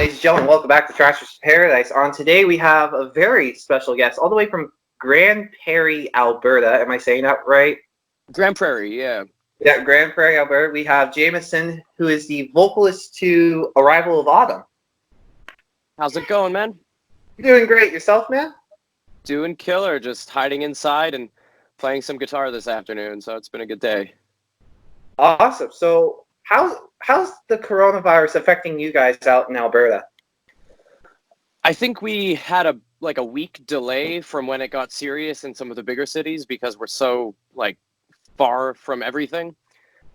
ladies and gentlemen, welcome back to Thrashers Paradise. On today, we have a very special guest, all the way from Grand Prairie, Alberta. Am I saying that right? Grand Prairie, yeah. Yeah, Grand Prairie, Alberta. We have Jameson, who is the vocalist to Arrvial of Autum. How's it going, man? You're doing great. Yourself, man? Doing killer, just hiding inside and playing some guitar this afternoon, so it's been a good day. Awesome. So, how's the coronavirus affecting you guys out in Alberta? I think we had a week delay from when it got serious in some of the bigger cities because we're so far from everything.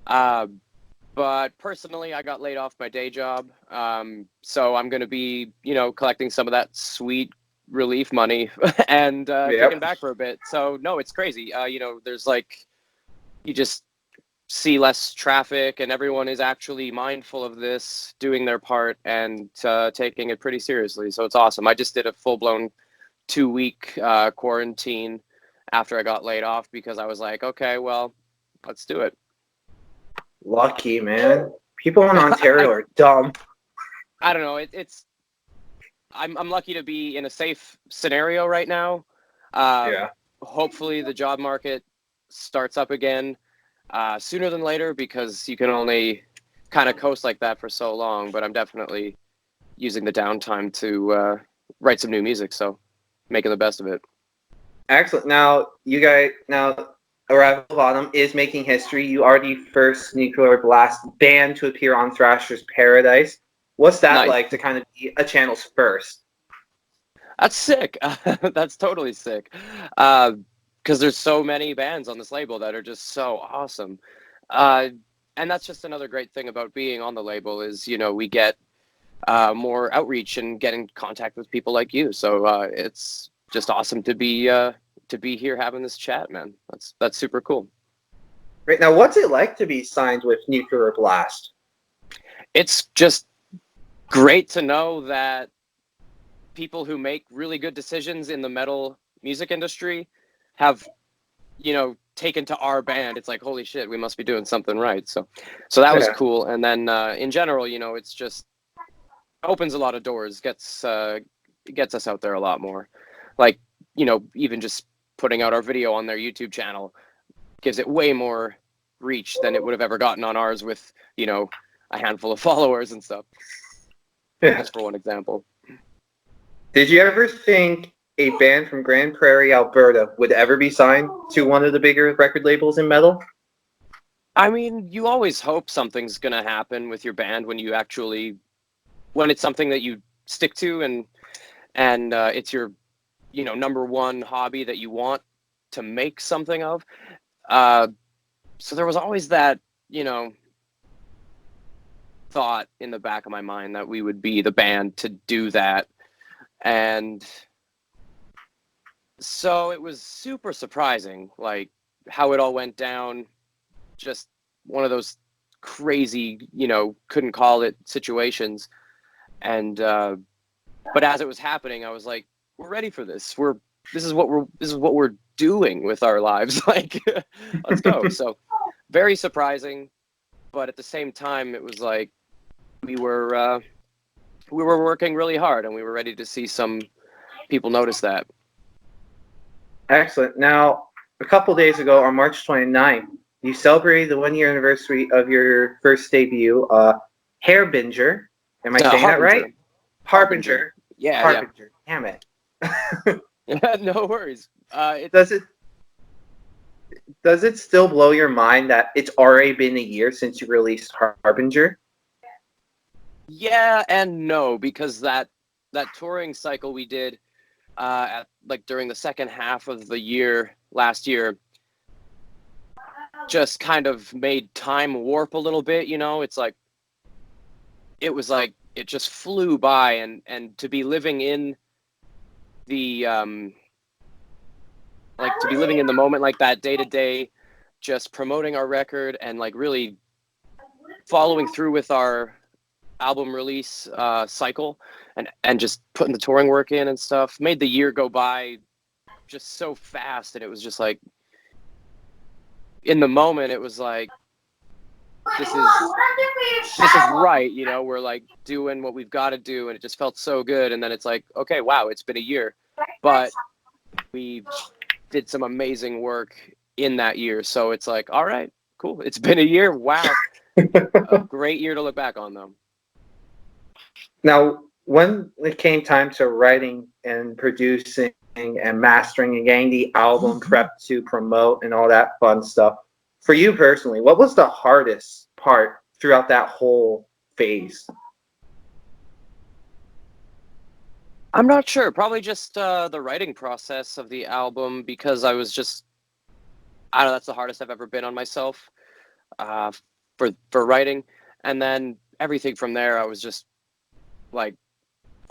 But personally, I got laid off my day job, so I'm going to be, collecting some of that sweet relief money and kicking back for a bit. So no, it's crazy. There's you just see less traffic, and everyone is actually mindful of this, doing their part, and taking it pretty seriously. So it's awesome. I just did a full-blown 2-week quarantine after I got laid off because I was like, okay, well, let's do it. Lucky, man. People in Ontario are dumb. I don't know. I'm lucky to be in a safe scenario right now. Yeah. Hopefully the job market starts up again sooner than later, because you can only kind of coast like that for so long. But I'm definitely using the downtime to write some new music, so making the best of it. Excellent. Now, Arrvial of Autum is making history. You are the first Nuclear Blast band to appear on Thrashers Paradise. What's that like to kind of be a channel's first? That's sick. That's totally sick. Because there's so many bands on this label that are just so awesome. And that's just another great thing about being on the label is, we get more outreach and get in contact with people like you. So it's just awesome to be here having this chat, man. That's super cool. Right now, what's it like to be signed with Nuclear Blast? It's just great to know that people who make really good decisions in the metal music industry have, taken to our band. It's like, holy shit, we must be doing something right. So that was cool. And then in general, it's just opens a lot of doors, gets us out there a lot more. Even just putting out our video on their YouTube channel gives it way more reach than it would have ever gotten on ours with, a handful of followers and stuff. Just for one example. Did you ever think a band from Grand Prairie, Alberta would ever be signed to one of the bigger record labels in metal? I mean, you always hope something's going to happen with your band when it's something that you stick to and it's your, number one hobby that you want to make something of. So there was always that, thought in the back of my mind that we would be the band to do that. And so it was super surprising, how it all went down. Just one of those crazy, couldn't call it situations. And, but as it was happening, I was like, we're ready for this. This is what we're doing with our lives. Let's go. So very surprising, but at the same time, it was like we were working really hard and we were ready to see some people notice that. Excellent. Now, a couple days ago on March 29th, you celebrated the 1-year anniversary of your first debut, Harbinger. Am I saying that right? Harbinger. Yeah. Harbinger. Yeah. Damn it. No worries. Does it still blow your mind that it's already been a year since you released Harbinger? Yeah and no, because that touring cycle we did during the second half of the year last year just kind of made time warp a little bit. It's like it was like it just flew by, and to be living in the to be living in the moment like that, day to day, just promoting our record and really following through with our album release cycle and just putting the touring work in and stuff made the year go by just so fast. And it was just in the moment, it was this is right, you know, we're like doing what we've got to do, and it just felt so good. And then it's like, okay, wow, it's been a year, but we did some amazing work in that year. So it's like, all right, cool, it's been a year. Wow. A great year to look back on, though. Now, when it came time to writing and producing and mastering and getting the album prepped to promote and all that fun stuff, for you personally, what was the hardest part throughout that whole phase? I'm not sure. Probably just the writing process of the album, because I was just, I don't know, that's the hardest I've ever been on myself for writing. And then everything from there, I was just like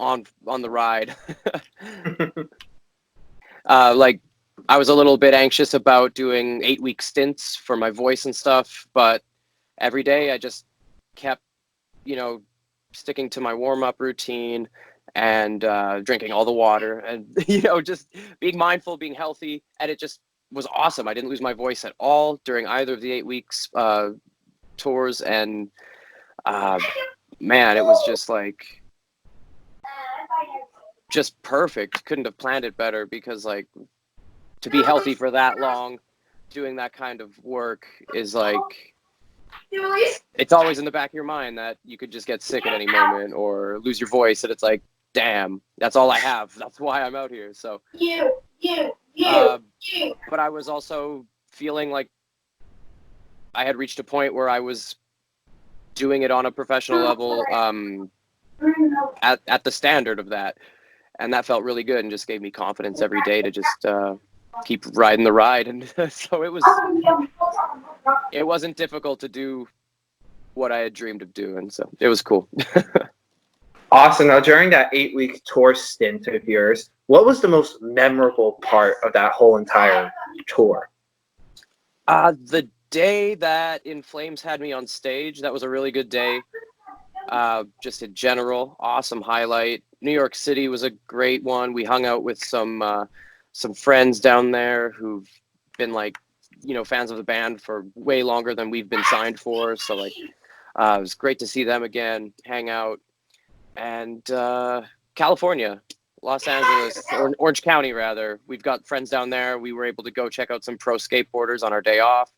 on the ride. Like, I was a little bit anxious about doing 8-week stints for my voice and stuff, but every day I just kept, you know, sticking to my warm-up routine and drinking all the water and, you know, just being mindful, being healthy. And it just was awesome. I didn't lose my voice at all during either of the 8 weeks tours. And man, it was just like, just perfect. Couldn't have planned it better, because like, to be healthy for that long doing that kind of work is like, it's always in the back of your mind that you could just get sick at any moment or lose your voice, and it's like, damn, that's all I have, that's why I'm out here. So but I was also feeling like I had reached a point where I was doing it on a professional level, at the standard of that, and that felt really good and just gave me confidence every day to just keep riding the ride. And so it wasn't difficult to do what I had dreamed of doing, so it was cool. Awesome. Now, during that 8-week tour stint of yours, what was the most memorable part of that whole entire tour? The day that In Flames had me on stage, that was a really good day. Just in general, awesome highlight. New York City was a great one. We hung out with some friends down there who've been like, you know, fans of the band for way longer than we've been signed for. So like, it was great to see them again, hang out. And California, Los Angeles, or Orange County rather, we've got friends down there. We were able to go check out some pro skateboarders on our day off.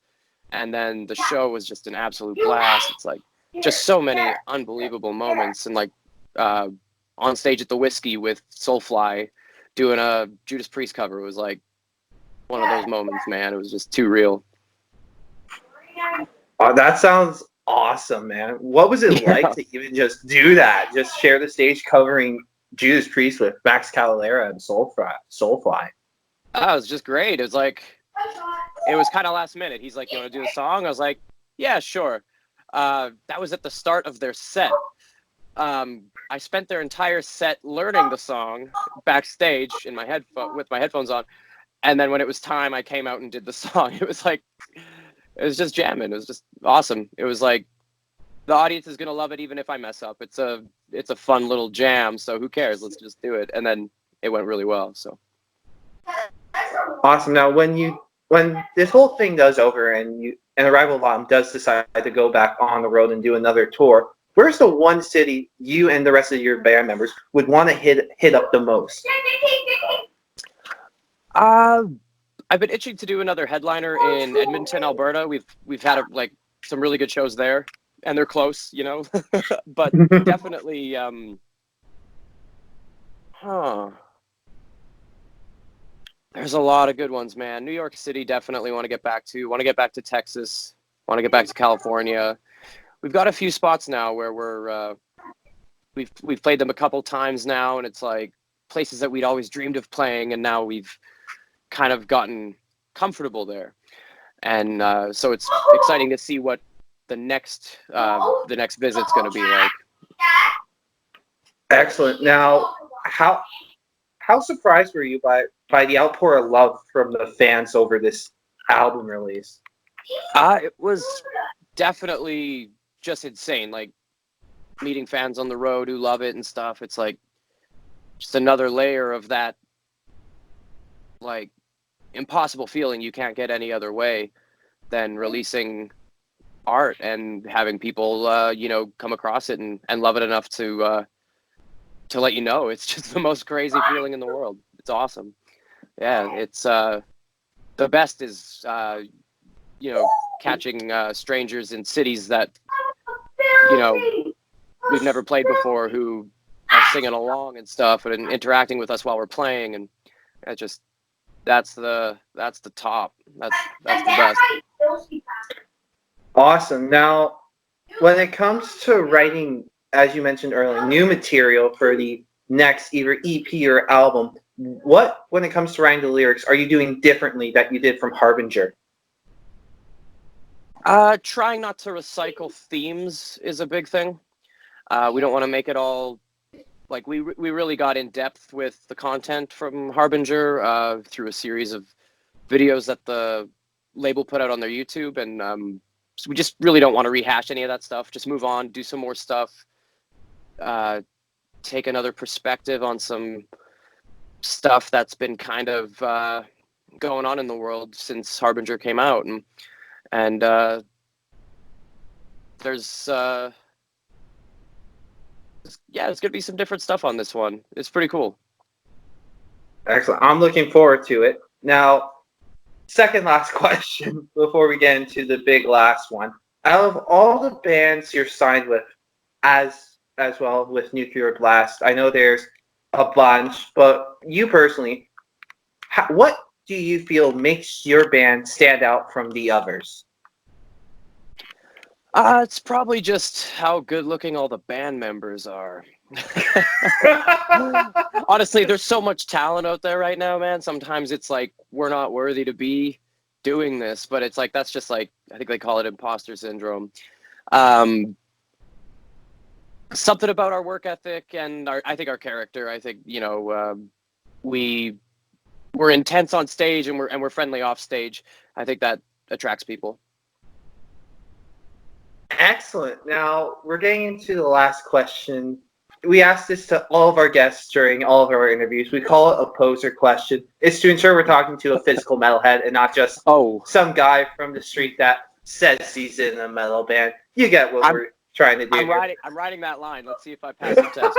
And then the show was just an absolute blast. It's like just so many unbelievable moments. And like on stage at the Whiskey with Soulfly doing a Judas Priest cover was like one of those moments, man. It was just too real. That sounds awesome, man. What was it like to even just do that? Just share the stage covering Judas Priest with Max Cavalera and Soulfly. Oh, it was just great. It was like, it was kind of last minute. He's like, you want to do the song? I was like, yeah, sure. That was at the start of their set. I spent their entire set learning the song backstage in my with my headphones on. And then when it was time, I came out and did the song. It was like, it was just jamming. It was just awesome. It was like, the audience is going to love it even if I mess up. It's a fun little jam, so who cares? Let's just do it. And then it went really well. So awesome. Now, when this whole thing does over and Arrvial Autum does decide to go back on the road and do another tour, where's the one city you and the rest of your band members would want to hit up the most? I've been itching to do another headliner in Edmonton, Alberta. We've had like some really good shows there, and they're close, you know. But definitely, there's a lot of good ones, man. New York City, definitely want to get back to. Want to get back to Texas. Want to get back to California. We've got a few spots now where we've played them a couple times now, and it's like places that we'd always dreamed of playing, and now we've kind of gotten comfortable there. And so it's exciting to see what the next visit's going to be like. Excellent. Now, how surprised were you by the outpour of love from the fans over this album release? It was definitely just insane. Like meeting fans on the road who love it and stuff. It's like just another layer of that, like, impossible feeling you can't get any other way than releasing art and having people, you know, come across it and love it enough to let you know. It's just the most crazy feeling in the world. It's awesome. Yeah, it's the best is you know, catching strangers in cities that, you know, we've never played before, who are singing along and stuff and interacting with us while we're playing, and it just that's the top. That's the best. Awesome. Now, when it comes to writing, as you mentioned earlier, new material for the next either EP or album, what, when it comes to writing the lyrics, are you doing differently that you did from Harbinger? Trying not to recycle themes is a big thing. We don't want to make it all like we really got in depth with the content from Harbinger through a series of videos that the label put out on their YouTube, and so we just really don't want to rehash any of that stuff. Just move on, do some more stuff, take another perspective on some stuff that's been kind of going on in the world since Harbinger came out, and there's there's gonna be some different stuff on this one. It's pretty cool. Excellent. I'm looking forward to it. Now, second last question before we get into the big last one. Out of all the bands you're signed with, as well with Nuclear Blast, I know there's a bunch, but you personally, what do you feel makes your band stand out from the others? It's probably just how good looking all the band members are. Honestly, there's so much talent out there right now, man. Sometimes it's like we're not worthy to be doing this, but it's like that's just like, I think they call it imposter syndrome. Something about our work ethic and I think our character. I think, you know, we're intense on stage and we're friendly off stage. I think that attracts people. Excellent. Now, we're getting into the last question. We ask this to all of our guests during all of our interviews. We call it a poser question. It's to ensure we're talking to a physical metalhead and not just some guy from the street that says he's in a metal band. You get what we're trying to do. I'm writing that line. Let's see if I pass the test.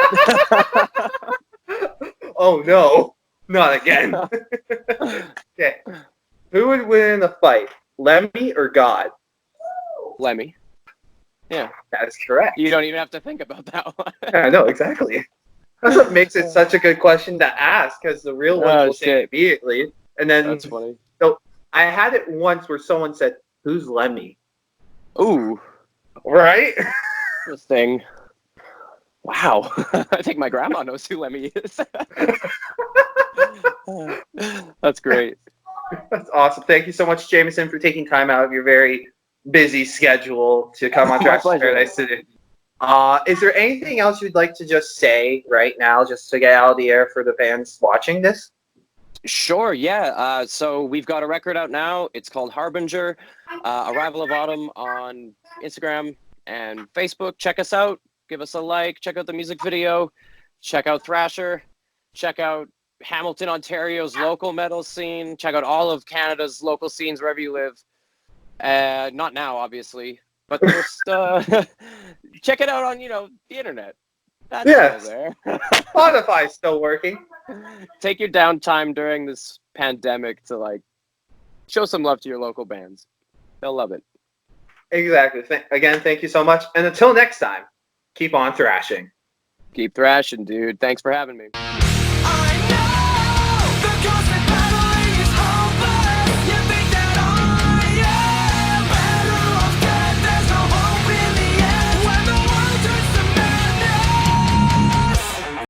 Oh, no. Not again. Okay. Who would win in a fight, Lemmy or God? Lemmy. Yeah. That is correct. You don't even have to think about that one. Yeah, I know, exactly. That's what makes it such a good question to ask, because the real ones will say it immediately. And then, that's funny. So I had it once where someone said, "Who's Lemmy?" Ooh. Right? Interesting. Wow. I think my grandma knows who Lemmy is. That's great. That's awesome. Thank you so much, Jameson, for taking time out of your very busy schedule to come on Thrashers Paradise today. Is there anything else you'd like to just say right now, just to get out of the air for the fans watching this? Sure, yeah. So we've got a record out now. It's called Harbinger, Arrvial of Autum on Instagram and Facebook. Check us out. Give us a like. Check out the music video. Check out Thrasher. Check out Hamilton, Ontario's local metal scene. Check out all of Canada's local scenes wherever you live. Not now, obviously, but just check it out on, you know, the internet. That's still there. Spotify's still working. Take your downtime during this pandemic to, like, show some love to your local bands. They'll love it. Exactly. Again, thank you so much. And until next time, keep on thrashing. Keep thrashing, dude. Thanks for having me.